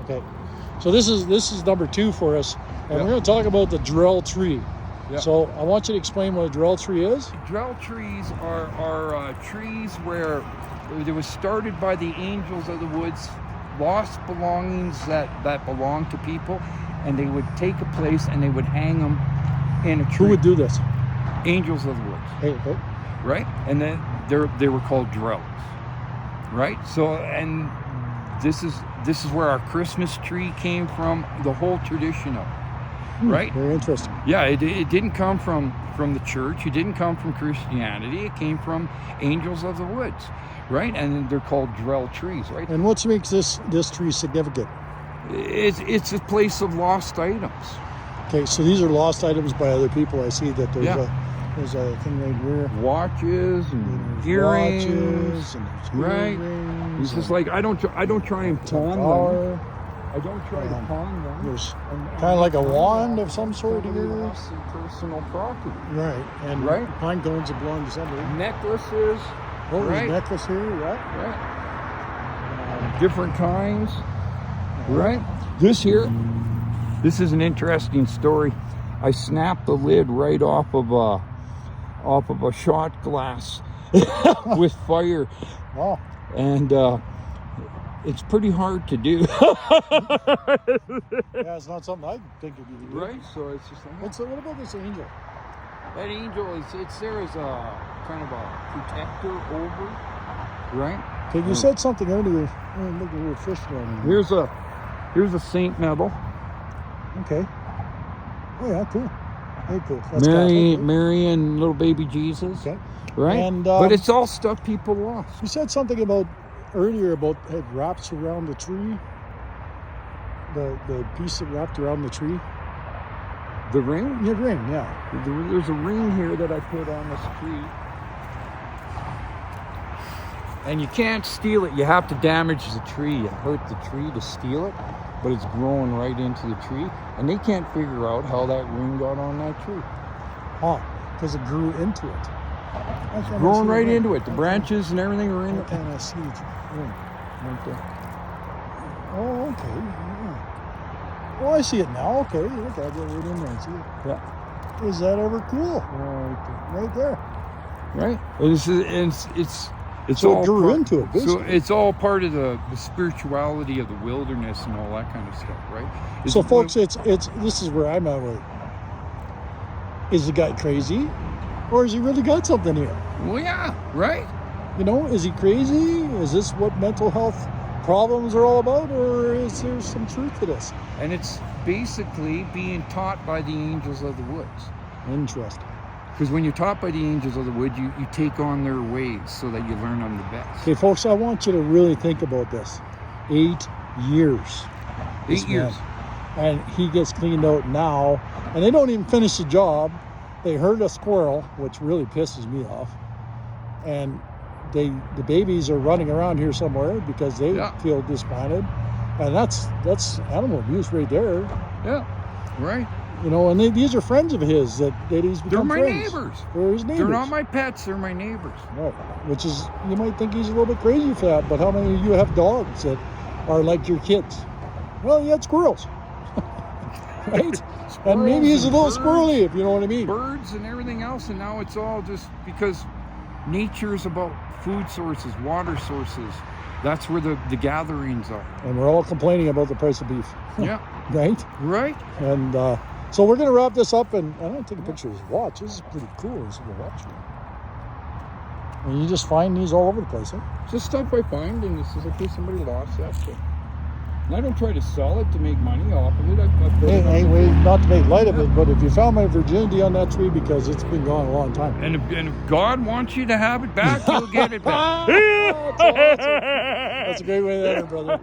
Okay. So this is number 2 for us, and Yeah. we're going to talk about the Drell tree. Yeah. So I want you to explain what a Drell tree is. Drell trees are trees where it was started by the angels of the woods, lost belongings that belong to people, and they would take a place and they would hang them in a tree. Who would do this? Angels of the woods, Hey, okay. right? And then they were called drells, right? So, and this is where our Christmas tree came from, the whole tradition of it, right? Very interesting. Yeah, it didn't come from the church. It didn't come from Christianity. It came from angels of the woods, right? And they're called Drell trees, right? And what makes this tree significant? It's a place of lost items. Okay, so these are lost items by other people. I see that there's Yeah. there's a thing right here. Watches and There's earrings. watches and there's Right. earrings. It's just and like I don't try and pawn them. car. I don't try to pawn them. There's And kind of like a that's wand of some sort totally here. lost in personal property. Right, and Right. pine cones that belong to somebody. Necklaces, Oh, there's right. a necklace here, right? right? Different kinds, right? This here, this is an interesting story. I snapped the lid right off of a shot glass with fire, Oh, and it's pretty hard to do. yeah, it's not something I think you could do. Right, so it's just like What about this angel? that angel is it's there as a kind of a protector over, right? Okay, you said something earlier. Oh, look at a little fish going in. Here's a saint medal. Okay. Oh yeah, cool. Very cool. That's Catholic. Mary and little baby Jesus, Okay. right? And, but it's all stuff people lost. You said something about earlier about it wraps around the tree. The piece that wrapped around the tree. The ring? Your ring, yeah. There's a ring here that I put on this tree. And you can't steal it. You have to damage the tree and hurt the tree to steal it. But it's growing right into the tree. And they can't figure out how that ring got on that tree. Huh? Because it grew into it. Growing right into it. The branches and everything are in I it. kind of see it. Yeah. Right there. Oh, okay. Yeah. Oh, I see it now. Okay, look, I'll get right in there and see it. Yeah. Is that ever cool? Right there. Right? It's So all it grew part- into it, So basically. it's all part of the spirituality of the wilderness and all that kind of stuff, right? So, folks, it's this is where I'm at with it. Is the guy crazy, or has he really got something here? Well, yeah, right. You know, is he crazy? Is this what mental health problems are all about, or is there some truth to this? And it's basically being taught by the angels of the woods. Interesting. Because when you're taught by the angels of the wood, you take on their ways so that you learn them the best. Okay, folks, I want you to really think about this. 8 years. 8 years. And he gets cleaned out now, and they don't even finish the job. They hurt a squirrel, which really pisses me off. And the babies are running around here somewhere because they feel disbanded. And that's animal abuse right there. Yeah, right. You know, and these are friends of his that he's become They're my friends. neighbors. They're his neighbors. They're not my pets, they're my neighbors. Right. Which is, you might think he's a little bit crazy for that, but how many of you have dogs that are like your kids? Well, you had squirrels. Right? And maybe he's a little squirrely, if you know what I mean. Birds and everything else, and now it's all just because nature's about food sources, water sources. That's where the gatherings are. And we're all complaining about the price of beef. Yeah. Right? Right? And so we're going to wrap this up, and I'm going to take a picture of his watch. This is pretty cool. This little watch. And you just find these all over the place, huh? Just stuff I find, and this is okay, somebody lost that shit. And I don't try to sell it to make money off of it. I put it on Anyway, not to make light of it, but if you found my virginity on that tree because it's been gone a long time. And if God wants you to have it back, you'll get it back. That's awesome. That's a great way to end it, brother.